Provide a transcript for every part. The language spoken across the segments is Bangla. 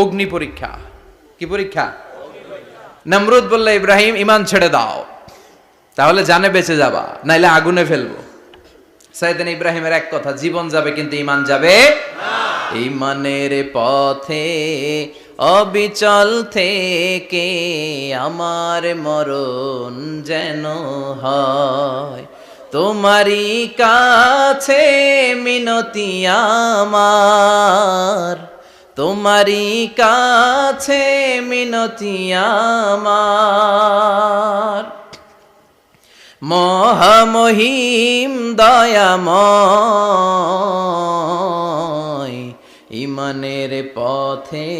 অগ্নি পরীক্ষা। কি পরীক্ষা? নমরুদ বলল, ইব্রাহিম ঈমান ছেড়ে দাও, তাহলে জানে বেঁচে যাবা, নাইলে আগুনে ফেলবো। সাইয়েদনা ইব্রাহিমের এক কথা, জীবন যাবে কিন্তু ঈমান যাবে না। ঈমানের পথে অবিচল থেকে আমার মরণ যেন হয়, তোমারই কাছে মিনতি আমার, তোমারই কাছে মিনতি আমার। মহামহিম দয়াময়, ঈমানের পথে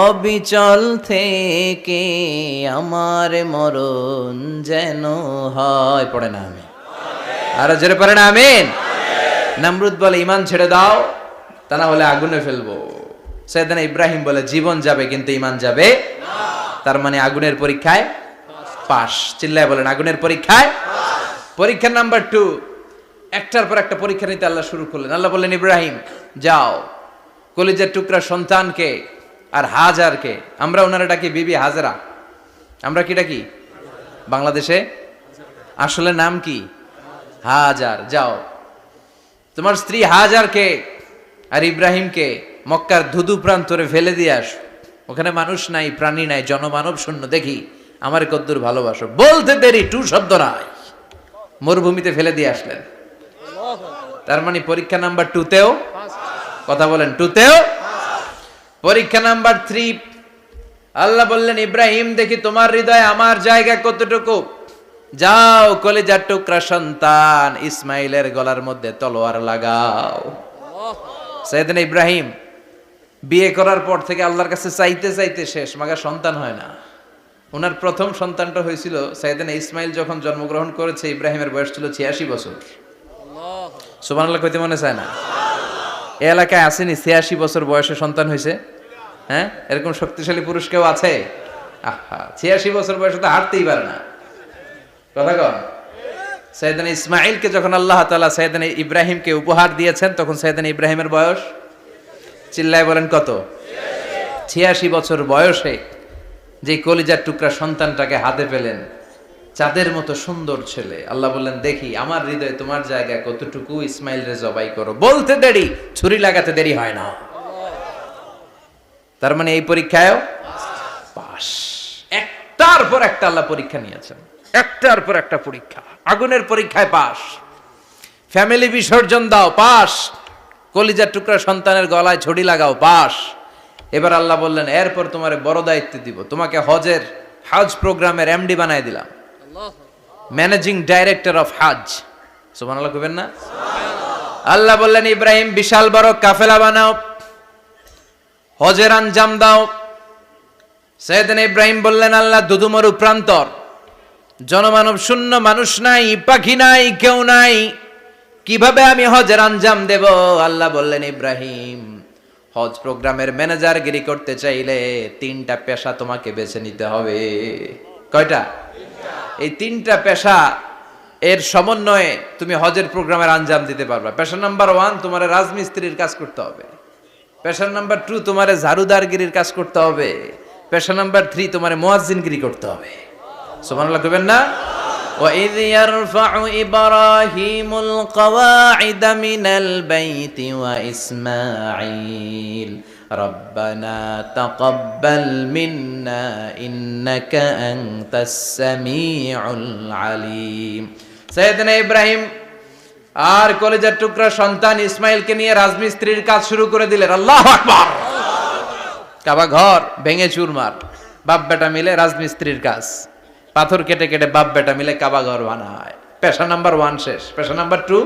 অবিচল থেকে আমার মরণ যেন হয়। পড়ে না আমি আরো জোরে পড়ে না আমিন। নমরুদ বলে, ঈমান ছেড়ে দাও, তা না হলে আগুনে ফেলবো। সাইয়েদনা ইব্রাহিম বলে, জীবন যাবে কিন্তু ঈমান যাবে না। তার মানে আগুনের পরীক্ষায় পাস। চিল্লায় বলেন, আগুনের পরীক্ষায় পরীক্ষা নাম্বার 2। একটার পর একটা পরীক্ষা নিতে আল্লাহ শুরু করলেন। আল্লাহ বললেন, ইব্রাহিম যাও, কলিজার টুকরা সন্তানকে আর হাজারকে, আমরা ওনারা ডাকি বিবি হাজরা, আমরা কি ডাকি বাংলাদেশে, আসলে নাম কি হাজার, যাও তোমার স্ত্রী হাজারকে আর ইব্রাহিমকে মক্কার ধুধু প্রান্তরে ফেলে দিয়ে আস, ওখানে মানুষ নাই, প্রাণী নাই, জনমানব শূন্য, দেখি আমার কদ্দুর ভালোবাসো। বলতে দেরি, টু শব্দ নাই, মরুভূমিতে ফেলে দিয়ে আসলেন। তার মানে পরীক্ষা নাম্বার 2তেও, কথা বলেন, 2তেও। পরীক্ষা নাম্বার 3, আল্লাহ বললেন, ইব্রাহিম দেখি তোমার হৃদয়ে আমার জায়গা কতটুকু, যাও কলিজার টুকরা সন্তান ইসমাইলের গলার মধ্যে তলোয়ার লাগাও। সাইয়েদনা ইব্রাহিম বিয়ে করার পর থেকে আল্লাহর কাছে চাইতে চাইতে শেষ, মাগা সন্তান হয় না। ওনার প্রথম সন্তানটা হয়েছিল সাইয়েদনা ইসমাইল যখন জন্মগ্রহণ করেছে, ইব্রাহিমের বয়স ছিল 86 বছর। সুবহানাল্লাহ কইতে মনে চায় না? এই এলাকায় আসেনি 86 বছর বয়সে সন্তান হয়েছে? হ্যাঁ, এরকম শক্তিশালী পুরুষ কেউ আছে? আহা, 86 বছর বয়সে তো হাঁটতেই পারে না। কথা কন। সাইয়েদনা ইসমাইলকে যখন আল্লাহ তাআলা সাইয়েদনা ইব্রাহিমকে উপহার দিয়েছেন, তখন সাইয়েদনা ইব্রাহিমের বয়স, চিল্লায় বলেন কত? 86 বছর বয়সে যে কলিজার টুকরা সন্তানটাকে হাতে পেলেন, চাঁদের মতো সুন্দর ছেলে। আল্লাহ বললেন, দেখি আমার হৃদয়ে তোমার জায়গা কতটুকু, ইসমাইল রে জবাই করো। বলতে দেরি, ছুরি লাগাতে দেরি হয় না। তার মানে এই পরীক্ষায়ও পাস। একটার পর একটা আল্লাহ পরীক্ষা নিয়েছেন, একটার পর একটা পরীক্ষা। আগুনের পরীক্ষায় পাস, ফ্যামিলি বিসর্জন দাও, পাস, কলিজার টুকরা সন্তানের গলায় ছড়ি লাগাও, পাস। এবার আল্লাহ বললেন, এরপর তোমার বড় দায়িত্ব দিব, তোমাকে হজ প্রোগ্রামের এমডি বানায় দিলাম, ম্যানেজিং ডাইরেক্টর অফ হজ। সুবহানাল্লাহ কইবেন না? আল্লাহ বললেন, ইব্রাহিম বিশাল বড় কাফেলা বানাও, হজের আঞ্জাম দাও। সাইয়েদনা ইব্রাহিম বললেন, আল্লাহ দুদুমরু প্রান্তর, জনমানব শূন্য, মানুষ নাই, পাখি নাই, কেউ নাই, কিভাবে আমি হজের আঞ্জাম দেব? আল্লাহ বললেন, ইব্রাহিম হজ প্রোগ্রামের ম্যানেজারগিরি করতে চাইলে 3টা পেশা তোমাকে বেছে নিতে হবে। কয়টা? এই 3টা পেশা এর সমন্বয়ে তুমি হজের প্রোগ্রামের আঞ্জাম দিতে পারবা। পেশা নাম্বার 1, তোমার রাজমিস্ত্রির কাজ করতে হবে। পেশা নাম্বার 2, তোমার ঝাড়ুদারগিরির কাজ করতে হবে। পেশা নাম্বার 3, তোমার মুয়াজ্জিনগিরি করতে হবে। সুবহানাল্লাহ কইবেন না? وَإِذْ يَرْفَعُ إِبْرَاهِيمُ الْقَوَاعِدَ مِنَ الْبَيْتِ وَإِسْمَاعِيلُ رَبَّنَا تَقَبَّلْ مِنَّا إِنَّكَ أَنْتَ السَّمِيعُ الْعَلِيمُ। সাইয়েদনা ইব্রাহিম আর কলিজার টুকরা সন্তান ইসমাইলকে নিয়ে রাজমিস্ত্রির কাজ শুরু করে দিলেন। আল্লাহু আকবার। কাবা ঘর ভেঙে চুরমার, বাপ বেটা মিলে রাজমিস্ত্রির কাজ, পাথর কেটে কেটে বাপ বেটা মিলে কাবা ঘর বানায়। পেশা নাম্বার 1 শেষ। পেশা নাম্বার 2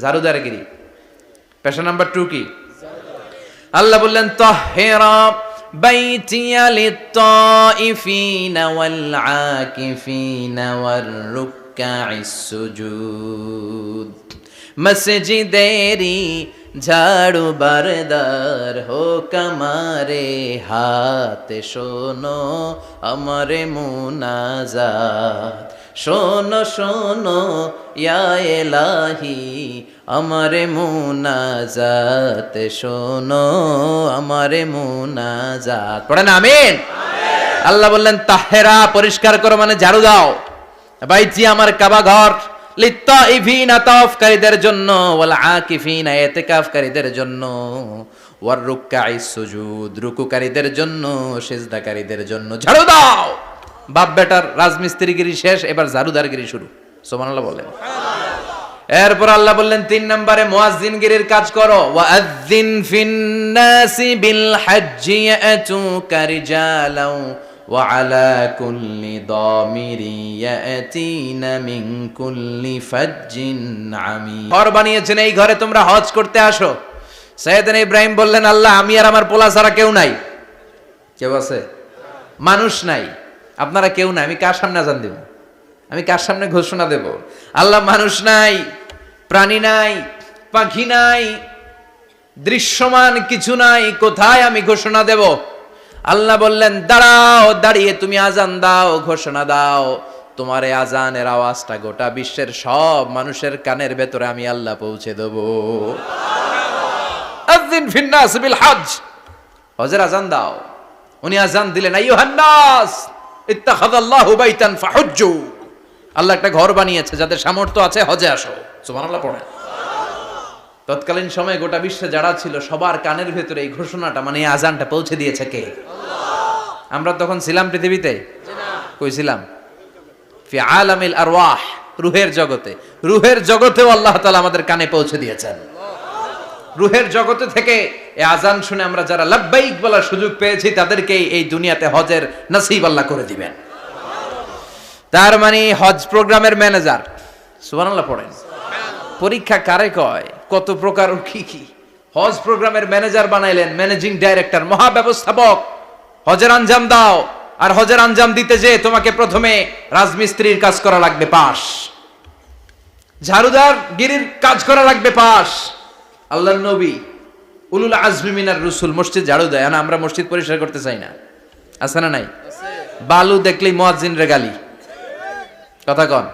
ঝাড়ুদারগিরি। পেশা নাম্বার 2 কি? আল্লাহ বললেন, তাহহিরা বাইতিয়া লিত-তাইফিনা ওয়াল আকিফিনা ওয়ার রুকআইস সুজুদ। মসজিদেরি ঝাড়ু বারদার হোক আমারে হাত, শোনো আমারে মুনাজাত। শোনো শোনো ইয়া এলাহি আমারে মুনাজাত, শোনো আমারে মুনাজাত। পড়েন আমিন। আল্লাহ বললেন তাহেরা, পরিষ্কার করো মানে ঝাড়ু দাও, বাইতি আমার কাবা ঘর, লিত্তাইফিনা তাওয়াফকারীদের জন্য, ওয়াল আকিফিনা ইতিকাফকারীদের জন্য, ওয়ার রুকআইস সুজুদ রুকুকারীদের জন্য, সিজদাকারীদের জন্য। ঝাড়ু দাও। বাপ বেটার রাজমিস্ত্রিগিরি শেষ, এবার ঝাড়ুদারগিরি শুরু। সুবহানাল্লাহ বলেন। এরপর আল্লাহ বললেন 3 নম্বরে মুয়াজ্জিনগিরির কাজ করো। ওয়াআযিন ফিন্নাসি বিল হজ্জি ইয়াতুকা রিজালাও ওয়া আলা কুল্লি দামিরি ইয়াতিনা মিন কুল্লি ফাজ্জিন আমিক। ঘর বানিয়েছেন, এই ঘরে তোমরা হজ করতে আসো। সাইয়েদনা ইব্রাহিম বললেন আল্লাহ আমি আর আমার পোলা ছাড়া কেউ নাই। কেউ আছে? মানুষ নাই, আপনারা কেউ নাই, আমি কার সামনে আযান দেব? আমি কার সামনে ঘোষণা দেব? আল্লাহ মানুষ নাই, প্রাণী নাই, পাখি নাই, দৃশ্যমান কিছু নাই, কোথায় আমি ঘোষণা দেব? আল্লাহ বললেন দাঁড়াও, দাঁড়িয়ে তুমি আজান দাও, ঘোষণা দাও। তোমার এই আজানের আওয়াজটা গোটা বিশ্বের সব মানুষের কানের ভেতরে আমি আল্লাহ পৌঁছে দেব। আযিন ফিন্নাস বিল হজ, হজের আজান দাও। উনি আজান দিলেন আইয়ুহান নাস ইত্তাখাযাল্লাহু বাইতান ফাহুজ্জু। আল্লাহ একটা ঘর বানিয়েছে, যাদের সামর্থ্য আছে হজে আসো। সুবহানাল্লাহ পড়ে। তৎকালীন সময়ে গোটা বিশ্বে যারা ছিল সবার কানের ভেতরে এই ঘোষণাটা মানে এই আজানটা পৌঁছে দিয়েছে কে? আল্লাহ। আমরা তখন ছিলাম পৃথিবীতে? না। কই ছিলাম? ফি আলামিল আরওয়াহ, রূহের জগতে। রূহের জগতেও আল্লাহ তাআলা আমাদের কানে পৌঁছে দিয়েছেন। রূহের জগতে থেকে এই আজান শুনে আমরা যারা লাব্বাইক বলার সুযোগ পেয়েছি তাদেরকেই এই দুনিয়াতে হজের নসিব আল্লাহ করে দিবেন। তার মানে হজ প্রোগ্রামের ম্যানেজার। সুবহানাল্লাহ পড়েন। পরীক্ষা কারে কয়? কত প্রকার কি কি। হজ প্রোগ্রামের ম্যানেজার বানাইলেন, ম্যানেজিং ডাইরেক্টর, মহাব্যবস্থাপক। হজের আঞ্জাম দাও, আর হজের আঞ্জাম দিতে যে তোমাকে প্রথমে রাজমিস্ত্রির কাজ করা লাগবে পাস, ঝাড়ুদার গিরির কাজ করা লাগবে পাস। আল্লাহর নবী উলুল আজমি মিনার রসুল মসজিদ ঝাড়ু দেয়, না আমরা মসজিদ পরিষ্কার করতে চাই না? আছে না নাই? বালু দেখলেই মুয়াজ্জিনরে গালি, কথা কন।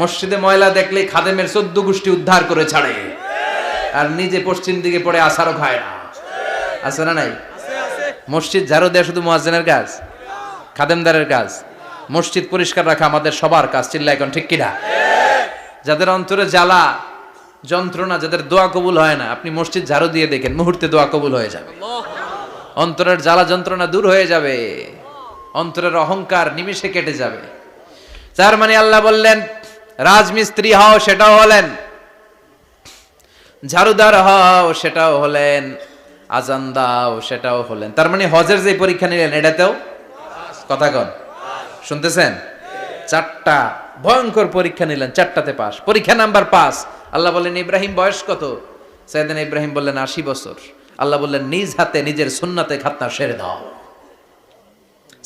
মসজিদে ময়লা দেখলেই খাদেমের 14 গোষ্ঠী উদ্ধার করে ছাড়ে, আর নিজে পশ্চিম দিকে পড়ে আসারও খায় না। আছে না নাই? মসজিদ ঝাড়ু দেয়া শুধু মুয়াজ্জিনের কাজ? খাদেমদারের কাজ? মসজিদ পরিষ্কার রাখা আমাদের সবার কাজ। চিল্লায় এখন ঠিক কিনা? যাদের অন্তরে জ্বালা যন্ত্রণা, যাদের দোয়া কবুল হয় না, আপনি মসজিদ ঝাড়ু দিয়ে দেখেন মুহূর্তে দোয়া কবুল হয়ে যাবে। অন্তরের জ্বালা যন্ত্রণা দূর হয়ে যাবে, অন্তরের অহংকার নিমেষে কেটে যাবে। তার মানে আল্লাহ বললেন রাজমিস্ত্রি হও, সেটাও হলেন, ঝাড়ুদার হও, সেটাও হলেন, আজান দাও, সেটাও হলেন। তার মানে হজের যে পরীক্ষা নিলেন এটাতেও, কথা কন, শুনতেছেন? 4টা ভয়ঙ্কর পরীক্ষা নিলেন, 4টাতে পাস। পরীক্ষা নাম্বার 5। আল্লাহ বললেন ইব্রাহিম বয়স কত? সাইয়েদনা ইব্রাহিম বললেন 80 বছর। আল্লাহ বললেন নিজ হাতে নিজের সুন্নাতে খাতনা সেরে দাও।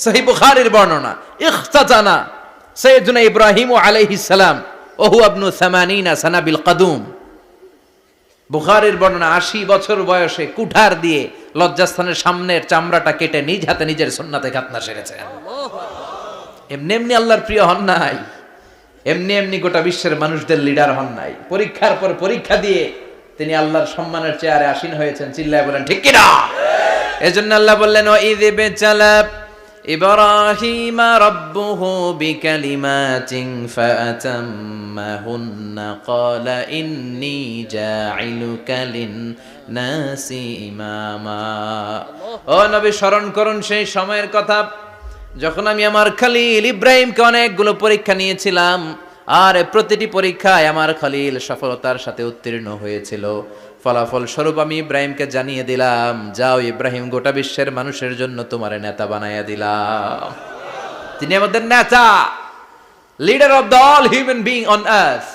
সহিহ বুখারীর বর্ণনা, ইখতাতানা সাইয়েদনা ইব্রাহিম আলাইহিস সালাম ওয়া হুয়া ইবনু 80 সানা বিল কাদুম। বুখারীর বর্ণনা 80 বছর বয়সে কুঠার দিয়ে লজ্জাস্থানের সামনের চামড়াটা কেটে নিজ হাতে নিজের সুন্নাতে খাতনা সেরেছেন। এমনি এমনি আল্লাহর প্রিয় হন নাই, এমনি এমনি গোটা বিশ্বের মানুষদের লিডার হন নাই। পরীক্ষার পর পরীক্ষা দিয়ে তিনি আল্লাহর সম্মানের চেয়ারে আসীন হয়েছেন। চিল্লায় বলেন ঠিক কিনা? এজন্য আল্লাহ বললেন ওয়াইয ইবতালা ইব্রাহিমা রাব্বুহু বিকালিমাতিন ফাআতাম্মাহুন্না ক্বালা ইন্নী জাঈলুকা লিন-নাসি ইমামা। ও নবী, স্মরণ করুন সেই সময়ের কথা যখন আমি আমার খলিল ইব্রাহিমকে অনেকগুলো পরীক্ষা নিয়েছিলাম, আর প্রতিটি পরীক্ষায় আমার খলিল সফলতার সাথে উত্তীর্ণ হয়েছিল। ফলাফল স্বরূপ আমি ইব্রাহিমকে জানিয়ে দিলাম, যাও ইব্রাহিম, গোটা বিশ্বের মানুষের জন্য তোমার নেতা বানাইয়া দিলাম। তিনি আমাদের নেতা, leader of the all human being on earth.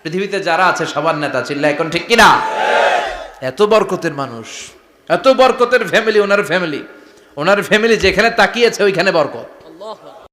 পৃথিবীতে যারা আছে সবার নেতা। চিল্লা এখন ঠিক কিনা? এত বরকতের মানুষ, এত বরকতের ফ্যামিলি, ওনার ফ্যামিলি যেখানে তাকিয়েছে ওইখানে বরকত।